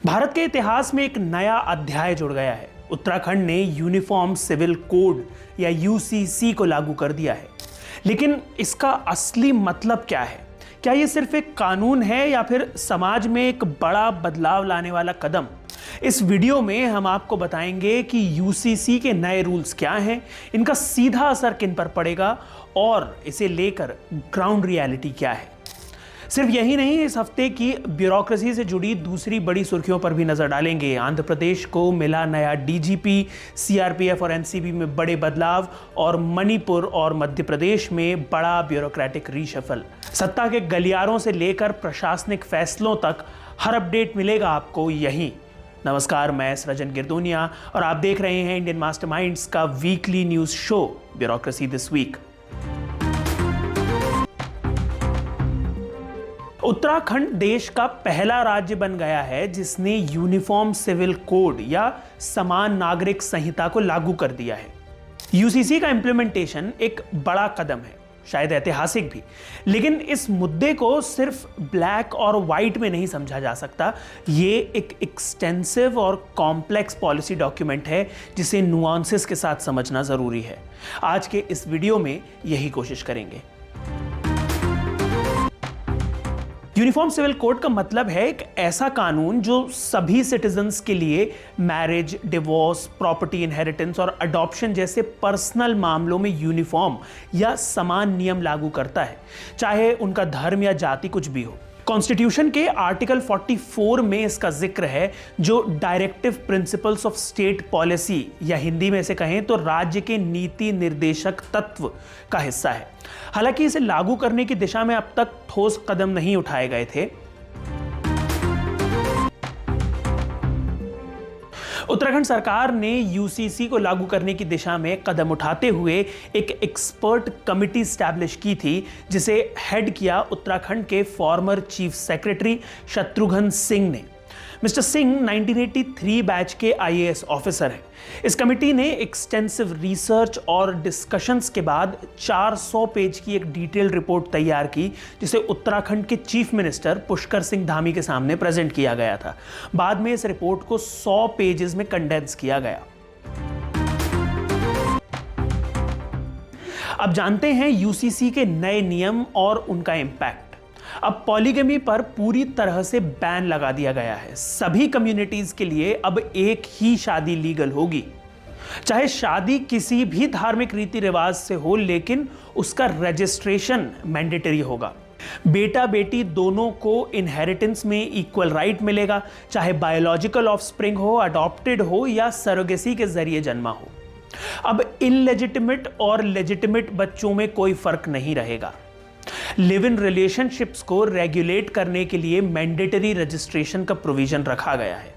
भारत के इतिहास में एक नया अध्याय जुड़ गया है। उत्तराखंड ने यूनिफॉर्म सिविल कोड या यूसीसी को लागू कर दिया है। लेकिन इसका असली मतलब क्या है? क्या ये सिर्फ एक कानून है या फिर समाज में एक बड़ा बदलाव लाने वाला कदम? इस वीडियो में हम आपको बताएंगे कि यूसीसी के नए रूल्स क्या हैं, इनका सीधा असर किन पर पड़ेगा और इसे लेकर ग्राउंड रियलिटी क्या है। सिर्फ यही नहीं, इस हफ्ते की ब्यूरोक्रेसी से जुड़ी दूसरी बड़ी सुर्खियों पर भी नजर डालेंगे। आंध्र प्रदेश को मिला नया डीजीपी, सीआरपीएफ और एनसीबी में बड़े बदलाव और मणिपुर और मध्य प्रदेश में बड़ा ब्यूरोक्रेटिक रीशफल। सत्ता के गलियारों से लेकर प्रशासनिक फैसलों तक हर अपडेट मिलेगा आपको यहीं। नमस्कार, मैं सृजन गिरदोनिया और आप देख रहे हैं इंडियन मास्टरमाइंड्स का weekly news show bureaucracy this week. Uttarakhand देश का पहला राज्य बन गया है जिसने यूनिफॉर्म सिविल कोड या समान नागरिक संहिता को लागू कर दिया है। यूसीसी का इंप्लीमेंटेशन एक बड़ा कदम है, शायद ऐतिहासिक भी, लेकिन इस मुद्दे को सिर्फ ब्लैक और व्हाइट में नहीं समझा जा सकता। ये एक एक्सटेंसिव और कॉम्प्लेक्स पॉलिसी डॉक्यूमेंट है जिसे नुआंसेस के साथ समझना जरूरी है। आज के इस वीडियो में यही कोशिश करेंगे। यूनिफॉर्म सिविल कोड का मतलब है एक ऐसा कानून जो सभी सिटीजन्स के लिए मैरिज, डिवोर्स, प्रॉपर्टी इनहेरिटेंस और अडॉप्शन जैसे पर्सनल मामलों में यूनिफॉर्म या समान नियम लागू करता है, चाहे उनका धर्म या जाति कुछ भी हो। कॉन्स्टिट्यूशन के आर्टिकल 44 में इसका जिक्र है, जो directive principles of state policy या हिंदी में इसे कहें तो राज्य के नीति निर्देशक तत्व का हिस्सा है। हालांकि इसे लागू करने की दिशा में अब तक ठोस कदम नहीं उठाए गए थे। उत्तराखंड सरकार ने यूसीसी को लागू करने की दिशा में कदम उठाते हुए एक एक्सपर्ट कमिटी स्टैब्लिश की थी, जिसे हेड किया उत्तराखंड के former chief secretary Shatrughan Singh ने। मिस्टर सिंह 1983 बैच के आईएएस ऑफिसर हैं। इस कमेटी ने एक्सटेंसिव रिसर्च और डिस्कशंस के बाद 400 पेज की एक डिटेल रिपोर्ट तैयार की, जिसे उत्तराखंड के चीफ मिनिस्टर पुष्कर सिंह धामी के सामने प्रेजेंट किया गया था। बाद में इस रिपोर्ट को 100 पेजेस में कंडेंस किया गया। अब जानते हैं यूसीसी के नए नियम और उनका इंपैक्ट। अब पॉलीगमी पर पूरी तरह से बैन लगा दिया गया है। सभी कम्युनिटीज के लिए अब एक ही शादी लीगल होगी, चाहे शादी किसी भी धार्मिक रीति रिवाज से हो, लेकिन उसका रजिस्ट्रेशन मैंडेटरी होगा। बेटा बेटी दोनों को इनहेरिटेंस में इक्वल राइट मिलेगा, चाहे बायोलॉजिकल ऑफस्प्रिंग हो, अडॉप्टेड हो या सरोगेसी के जरिए जन्मा हो। अब इनलेजिटिमेट और लेजिटिमेट बच्चों में कोई फर्क नहीं रहेगा। लिव इन रिलेशनशिप्स को रेगुलेट करने के लिए मैंडेटरी रजिस्ट्रेशन का प्रोविजन रखा गया है।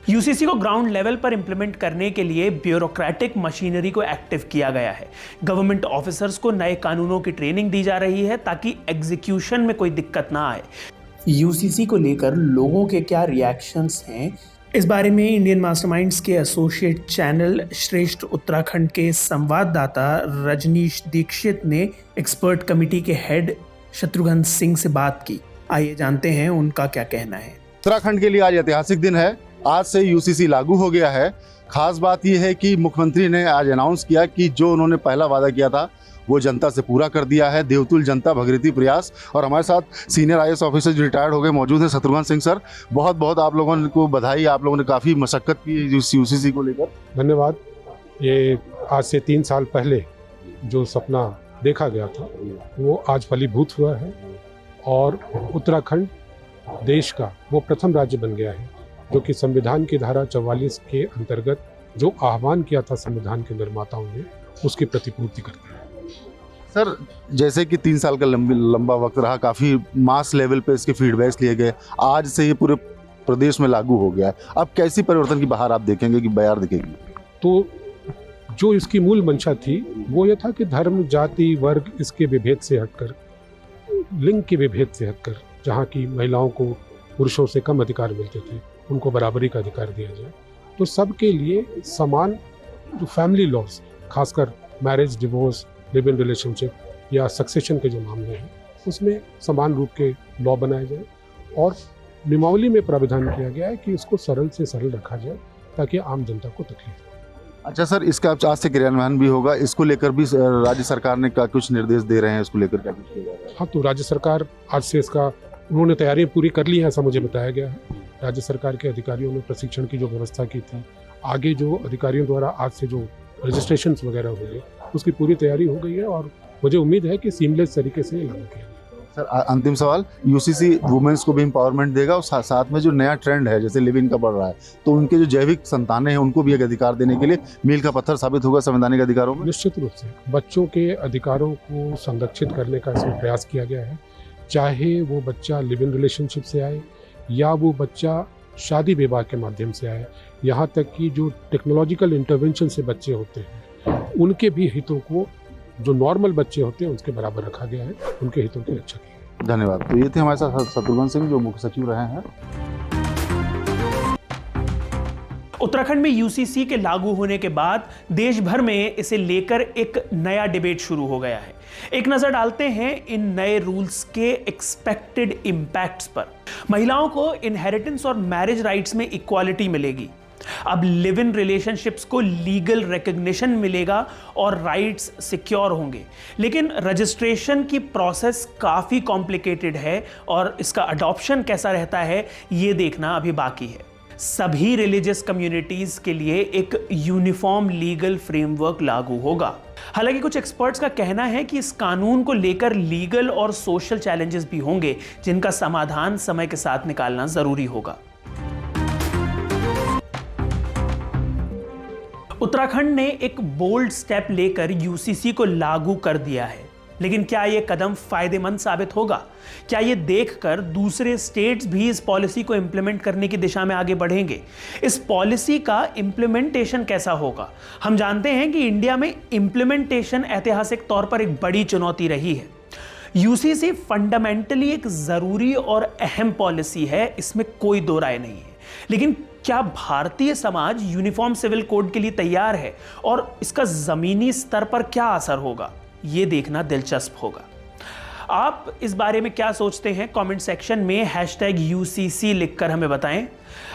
यूसीसी को ग्राउंड लेवल पर इंप्लीमेंट करने के लिए ब्यूरोक्रेटिक मशीनरी को एक्टिव किया गया है। गवर्नमेंट ऑफिसर्स को नए कानूनों की ट्रेनिंग दी जा रही है ताकि एग्जीक्यूशन में कोई दिक्कत ना आए। यूसीसी को लेकर लोगों के क्या रिएक्शंस हैं, इस बारे में इंडियन मास्टरमाइंड्स के एसोसिएट चैनल श्रेष्ठ उत्तराखंड के संवाददाता रजनीश दीक्षित ने एक्सपर्ट कमेटी के हेड शत्रुघ्न सिंह से बात की। आइए जानते हैं उनका क्या कहना है। उत्तराखंड के लिए आज ऐतिहासिक दिन है। आज से यूसीसी लागू हो गया है। खास बात यह है कि मुख्यमंत्री ने आज अनाउंस किया कि जो उन्होंने पहला वादा किया था वो जनता से पूरा कर दिया है। देवतुल जनता भगीरथी प्रयास। और हमारे साथ सीनियर आईएएस ऑफिसर जो रिटायर्ड हो गए मौजूद हैं, शत्रुघ्न सिंह सर। बहुत बहुत आप लोगों को बधाई। आप लोगों ने काफ़ी मशक्कत की है यूसीसी को लेकर। धन्यवाद। ये आज से 3 साल पहले जो सपना देखा गया था वो आज फलीभूत हुआ है और उत्तराखंड देश का वो प्रथम राज्य बन गया है जो कि संविधान की धारा 44 के अंतर्गत जो आह्वान किया था संविधान के निर्माताओं ने, उसकी प्रतिपूर्ति करता है। सर, जैसे कि 3 साल का लंबा वक्त रहा, काफ़ी मास लेवल पे इसके फीडबैक्स लिए गए, आज से ये पूरे प्रदेश में लागू हो गया है। अब कैसी परिवर्तन की बहार आप देखेंगे कि बयार दिखेगी? तो जो इसकी मूल मंशा थी वो ये था कि धर्म, जाति, वर्ग इसके विभेद से हटकर, लिंग के विभेद से हटकर, जहाँ की महिलाओं को पुरुषों से कम अधिकार मिलते थे उनको बराबरी का अधिकार दिया जाए। तो सबके लिए समान जो फैमिली लॉज, खासकर marriage, divorce, live in relationship या सक्सेशन के जो मामले हैं, उसमें समान रूप के लॉ बनाए जाए और नियमावली में प्रावधान किया गया है कि इसको सरल से सरल रखा जाए ताकि आम जनता को तकलीफ हो। अच्छा सर, इसका आज से क्रियान्वयन भी होगा, इसको लेकर भी राज्य सरकार ने क्या कुछ निर्देश दे रहे हैं, इसको लेकर क्या कुछ किया जा रहा है? हाँ, तो राज्य सरकार आज से इसका उन्होंने तैयारियां पूरी कर ली हैं, ऐसा मुझे बताया गया है। राज्य सरकार के अधिकारियों ने प्रशिक्षण की जो व्यवस्था की थी, आगे जो अधिकारियों द्वारा आज से जो रजिस्ट्रेशन वगैरह होंगे उसकी पूरी तैयारी हो गई है और मुझे उम्मीद है कि सीमलेस तरीके से लागू किया जाएगा। सर अंतिम सवाल, यूसीसी वुमेन्स को भी एम्पावरमेंट देगा और साथ में जो नया ट्रेंड है जैसे लिव इन का बढ़ रहा है, तो उनके जो जैविक संतानें हैं उनको भी एक अधिकार देने के लिए मील का पत्थर साबित होगा संवैधानिक अधिकारों में? निश्चित रूप से बच्चों के अधिकारों को संरक्षित करने का इसमें प्रयास किया गया है, चाहे वो बच्चा लिव इन रिलेशनशिप से आए या वो बच्चा शादी विवाह के माध्यम से आए, यहाँ तक कि जो टेक्नोलॉजिकल इंटरवेंशन से बच्चे होते हैं उनके भी हितों को जो नॉर्मल बच्चे होते हैं उसके बराबर रखा गया है, उनके हितों की रक्षा की है। धन्यवाद। तो ये थे हमारे साथ शत्रुघ्न सिंह जो मुख्य सचिव रहे हैं। उत्तराखंड में यूसीसी के लागू होने के बाद देश भर में इसे लेकर एक नया डिबेट शुरू हो गया है। एक नजर डालते हैं इन नए रूल्स के एक्सपेक्टेड इंपैक्ट्स पर। महिलाओं को इनहेरिटेंस और मैरिज राइट्स में इक्वालिटी मिलेगी। अब लिव इन रिलेशनशिप्स को लीगल रिकॉग्निशन मिलेगा और राइट्स सिक्योर होंगे, लेकिन रजिस्ट्रेशन की प्रोसेस काफी कॉम्प्लिकेटेड है और इसका अडॉप्शन कैसा रहता है ये देखना अभी बाकी है। सभी रिलीजियस कम्युनिटीज के लिए एक यूनिफॉर्म लीगल फ्रेमवर्क लागू होगा। हालांकि कुछ एक्सपर्ट्स का कहना है कि इस कानून को लेकर लीगल और सोशल चैलेंजेस भी होंगे, जिनका समाधान समय के साथ निकालना जरूरी होगा। उत्तराखंड ने एक बोल्ड स्टेप लेकर यूसीसी को लागू कर दिया है, लेकिन क्या यह कदम फायदेमंद साबित होगा? क्या यह देखकर दूसरे स्टेट्स भी इस पॉलिसी को इंप्लीमेंट करने की दिशा में आगे बढ़ेंगे? इस पॉलिसी का इंप्लीमेंटेशन कैसा होगा? हम जानते हैं कि इंडिया में इंप्लीमेंटेशन ऐतिहासिक तौर पर एक बड़ी चुनौती रही है। यूसीसी फंडामेंटली एक जरूरी और अहम पॉलिसी है, इसमें कोई दो राय नहीं है, लेकिन क्या Bharatiya Samaj uniform civil code के लिए तैयार है और इसका जमीनी स्तर पर क्या असर होगा, यह देखना दिलचस्प होगा। आप इस बारे में क्या सोचते हैं? कमेंट सेक्शन में #UCC लिखकर हमें बताएं।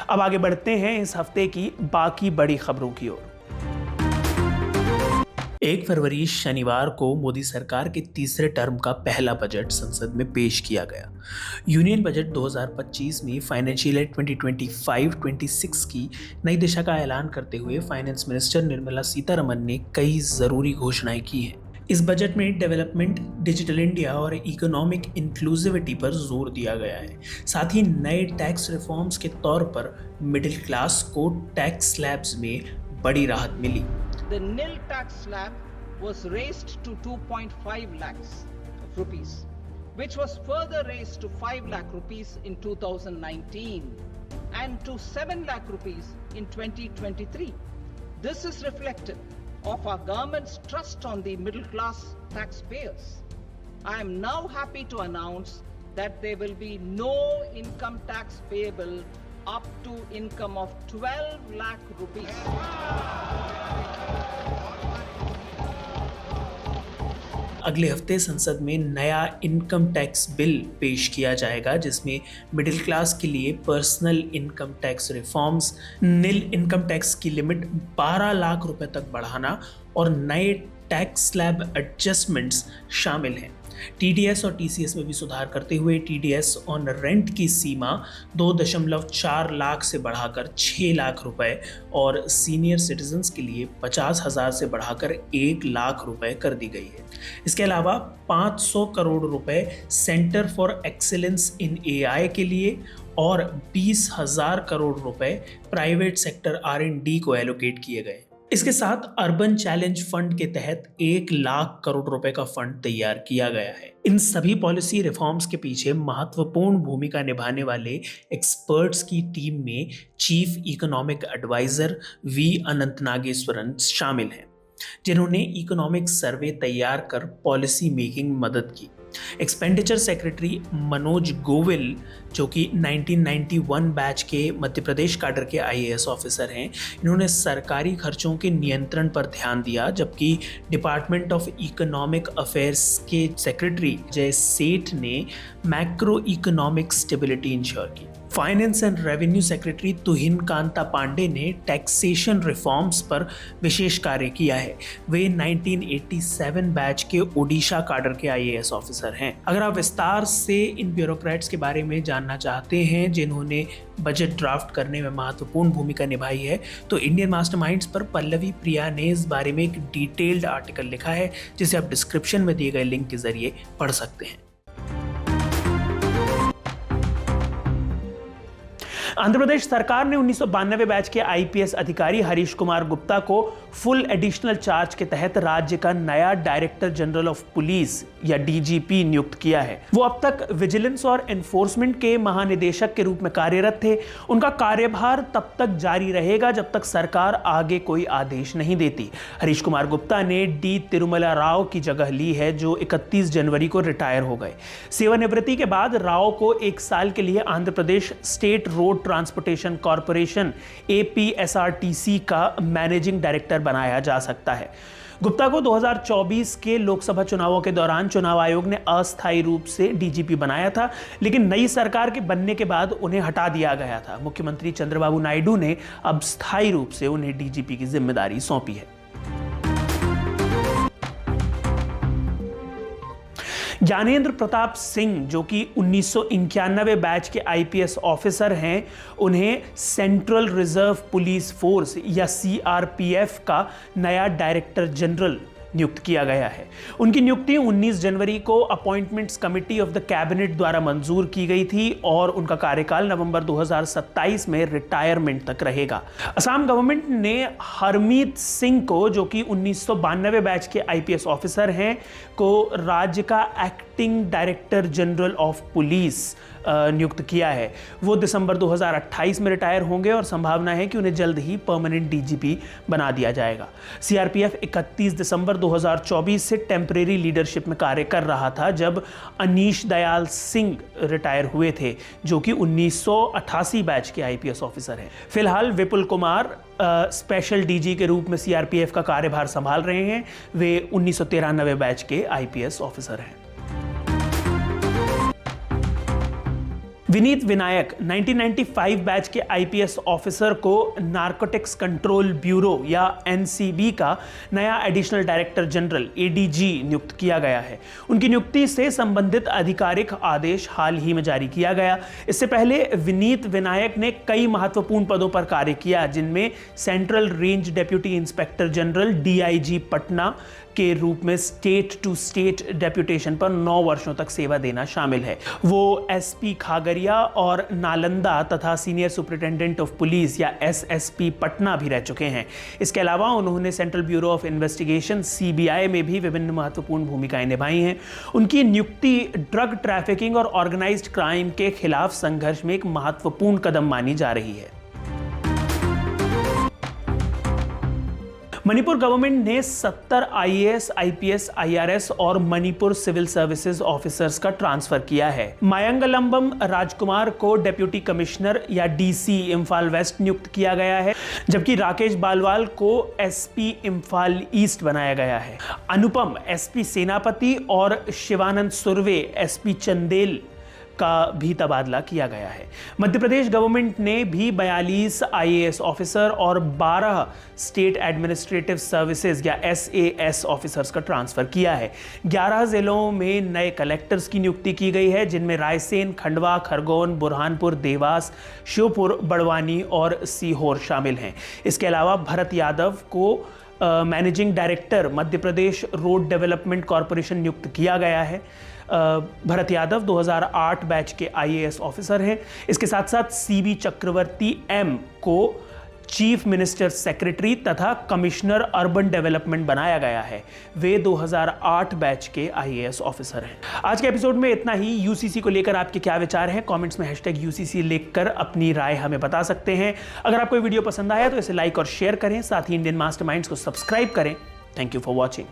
अब आगे बढ़ते हैं इस हफ्ते की बाकी बड़ी खबरों की ओर। 1 फरवरी शनिवार को मोदी सरकार के तीसरे टर्म का पहला बजट संसद में पेश किया गया। यूनियन बजट 2025 में फाइनेंशियल ईयर 2025-26 की नई दिशा का ऐलान करते हुए फाइनेंस मिनिस्टर निर्मला सीतारमण ने कई जरूरी घोषणाएं की हैं। इस बजट में डेवलपमेंट, डिजिटल इंडिया और इकोनॉमिक इंक्लूसिविटी पर जोर दिया गया है। साथ ही नए टैक्स रिफॉर्म्स के तौर पर मिडिल क्लास को टैक्स स्लैब्स में बड़ी राहत मिली। The nil tax slab was raised to 2.5 lakhs of rupees, which was further raised to 5 lakh rupees in 2019 and to 7 lakh rupees in 2023. This is reflective of our government's trust on the middle class taxpayers. I am now happy to announce that there will be no income tax payable up to income of 12 lakh rupees. अगले हफ्ते संसद में नया income tax bill पेश किया जाएगा, जिसमें middle class के लिए पर्सनल इनकम टैक्स रिफॉर्म्स, निल इनकम टैक्स की लिमिट 12 लाख रुपए तक बढ़ाना और नए टैक्स स्लैब एडजस्टमेंट्स शामिल हैं। टीडीएस और टीसीएस में भी सुधार करते हुए टीडीएस ऑन रेंट की सीमा 2.4 लाख से बढ़ाकर 6 लाख रुपए और सीनियर सिटीजन्स के लिए 50,000 से बढ़ाकर 1 लाख रुपए कर दी गई है। इसके अलावा 500 करोड़ रुपए centre for excellence in AI के लिए और 20,000 करोड़ रुपए प्राइवेट सेक्टर R&D को एलोकेट किए गए। इसके साथ अर्बन चैलेंज फंड के तहत 1 लाख करोड़ रुपए का फंड तैयार किया गया है। इन सभी पॉलिसी रिफॉर्म्स के पीछे महत्वपूर्ण भूमिका निभाने वाले एक्सपर्ट्स की टीम में चीफ इकोनॉमिक एडवाइजर V अनंत नागेश्वरन शामिल हैं। जिन्होंने इकोनॉमिक सर्वे तैयार कर पॉलिसी मेकिंग में मदद की। एक्सपेंडिचर सेक्रेटरी मनोज गोविल, जो कि 1991 बैच के मध्य प्रदेश कैडर के आईएएस ऑफिसर हैं, इन्होंने सरकारी खर्चों के नियंत्रण पर ध्यान दिया, जबकि डिपार्टमेंट ऑफ इकोनॉमिक अफेयर्स के सेक्रेटरी जय सेठ ने मैक्रो इकोनॉमिक स्टेबिलिटी इंश्योर की। फाइनेंस एंड रेवेन्यू सेक्रेटरी तुहिन कांता पांडे ने टैक्सेशन रिफॉर्म्स पर विशेष कार्य किया है। वे 1987 बैच के ओडिशा कैडर के आईएएस ऑफिसर हैं। अगर आप विस्तार से इन ब्यूरोक्रेट्स के बारे में जानना चाहते हैं जिन्होंने बजट ड्राफ्ट करने में महत्वपूर्ण भूमिका निभाई है, तो इंडियन मास्टरमाइंड्स पर पल्लवी प्रिया ने इस बारे में एक डिटेल्ड आर्टिकल लिखा है, जिसे आप डिस्क्रिप्शन में दिए गए लिंक के जरिए पढ़ सकते हैं। आंध्र प्रदेश सरकार ने 1992 बैच के आईपीएस अधिकारी हरीश कुमार गुप्ता को फुल एडिशनल चार्ज के तहत राज्य का नया डायरेक्टर जनरल ऑफ पुलिस या डीजीपी नियुक्त किया है। वो अब तक विजिलेंस और एनफोर्समेंट के महानिदेशक के रूप में कार्यरत थे। उनका कार्यभार तब तक जारी रहेगा जब तक सरकार आगे कोई आदेश नहीं देती। हरीश कुमार गुप्ता ने डी तिरुमला राव की जगह ली है, जो 31 जनवरी को रिटायर हो गए। सेवानिवृत्ति के बाद राव को 1 साल के लिए Andhra Pradesh state road transportation corporation APSRTC का मैनेजिंग डायरेक्टर बनाया जा सकता है। गुप्ता को 2024 के लोकसभा चुनावों के दौरान चुनाव आयोग ने अस्थायी रूप से डीजीपी बनाया था, लेकिन नई सरकार के बनने के बाद उन्हें हटा दिया गया था। मुख्यमंत्री चंद्रबाबू नायडू ने अब स्थायी रूप से उन्हें डीजीपी की जिम्मेदारी सौंपी है। ज्ञानेंद्र प्रताप सिंह, जो कि 1991 बैच के आईपीएस ऑफिसर हैं, उन्हें सेंट्रल रिजर्व पुलिस फोर्स या CRPF का नया डायरेक्टर जनरल नियुक्त किया गया है। उनकी नियुक्ति 19 जनवरी को appointments committee of the cabinet द्वारा मंजूर की गई थी और उनका कार्यकाल नवंबर 2027 में रिटायरमेंट तक रहेगा। असम गवर्नमेंट ने हरमीत सिंह को, जो कि 1992 बैच के आईपीएस ऑफिसर हैं, को राज्य का acting director general of police नियुक्त किया है। वो दिसंबर 2028 में रिटायर होंगे और संभावना है कि उन्हें जल्द ही परमानेंट डीजीपी बना दिया जाएगा। CRPF 31 दिसंबर 2024 से टेम्परेरी लीडरशिप में कार्य कर रहा था, जब अनीश दयाल सिंह रिटायर हुए थे, जो कि 1988 बैच के आईपीएस ऑफिसर हैं। फिलहाल विपुल कुमार स्पेशल डीजी के रूप में CRPF का कार्यभार संभाल रहे हैं। वे 1993 बैच के आईपीएस ऑफिसर हैं। विनीत विनायक 1995 बैच के आईपीएस ऑफिसर को नारकोटिक्स कंट्रोल ब्यूरो या NCB का नया एडिशनल डायरेक्टर जनरल ADG नियुक्त किया गया है। उनकी नियुक्ति से संबंधित आधिकारिक आदेश हाल ही में जारी किया गया। इससे पहले विनीत विनायक ने कई महत्वपूर्ण पदों पर कार्य किया, जिनमें central range deputy inspector general DIG Patna के रूप में स्टेट टू स्टेट डेप्यूटेशन पर 9 वर्षों तक सेवा देना शामिल है। वो SP खागरिया और नालंदा तथा सीनियर सुपरिटेंडेंट ऑफ पुलिस या SSP पटना भी रह चुके हैं। इसके अलावा उन्होंने central bureau of investigation CBI में भी विभिन्न महत्वपूर्ण भूमिकाएं निभाई हैं। उनकी नियुक्ति ड्रग ट्रैफिकिंग और ऑर्गेनाइज्ड क्राइम के खिलाफ संघर्ष में एक महत्वपूर्ण कदम मानी जा रही है। मणिपुर गवर्नमेंट ने 70 IAS, IPS, IRS और मणिपुर सिविल सर्विसेज ऑफिसर्स का ट्रांसफर किया है। मयंगलंबम राजकुमार को डेप्यूटी कमिश्नर या DC इम्फाल वेस्ट नियुक्त किया गया है, जबकि राकेश बालवाल को SP इम्फाल ईस्ट बनाया गया है। अनुपम SP सेनापति और शिवानंद सुर्वे SP चंदेल का भी तबादला किया गया है। मध्य प्रदेश गवर्नमेंट ने भी 42 IAS ऑफिसर और 12 स्टेट एडमिनिस्ट्रेटिव सर्विसेज या SAS ऑफिसर्स का ट्रांसफर किया है। 11 जिलों में नए कलेक्टर्स की नियुक्ति की गई है, जिनमें रायसेन, खंडवा, खरगोन, बुरहानपुर, देवास, श्योपुर, बड़वानी और सीहोर शामिल हैं। इसके अलावा भरत यादव को managing director Madhya Pradesh road development corporation नियुक्त किया गया है। भरत यादव 2008 बैच के IAS ऑफिसर हैं। इसके साथ साथ CB चक्रवर्ती M को चीफ मिनिस्टर सेक्रेटरी तथा कमिश्नर अर्बन डेवलपमेंट बनाया गया है। वे 2008 बैच के IAS ऑफिसर हैं। आज के एपिसोड में इतना ही। UCC को लेकर आपके क्या विचार हैं? कमेंट्स में #UCC लिखकर अपनी राय हमें बता सकते हैं। अगर आपको वीडियो पसंद आया तो इसे लाइक और शेयर करें। साथ ही इंडियन मास्टरमाइंड्स को सब्सक्राइब करें Thank you for watching.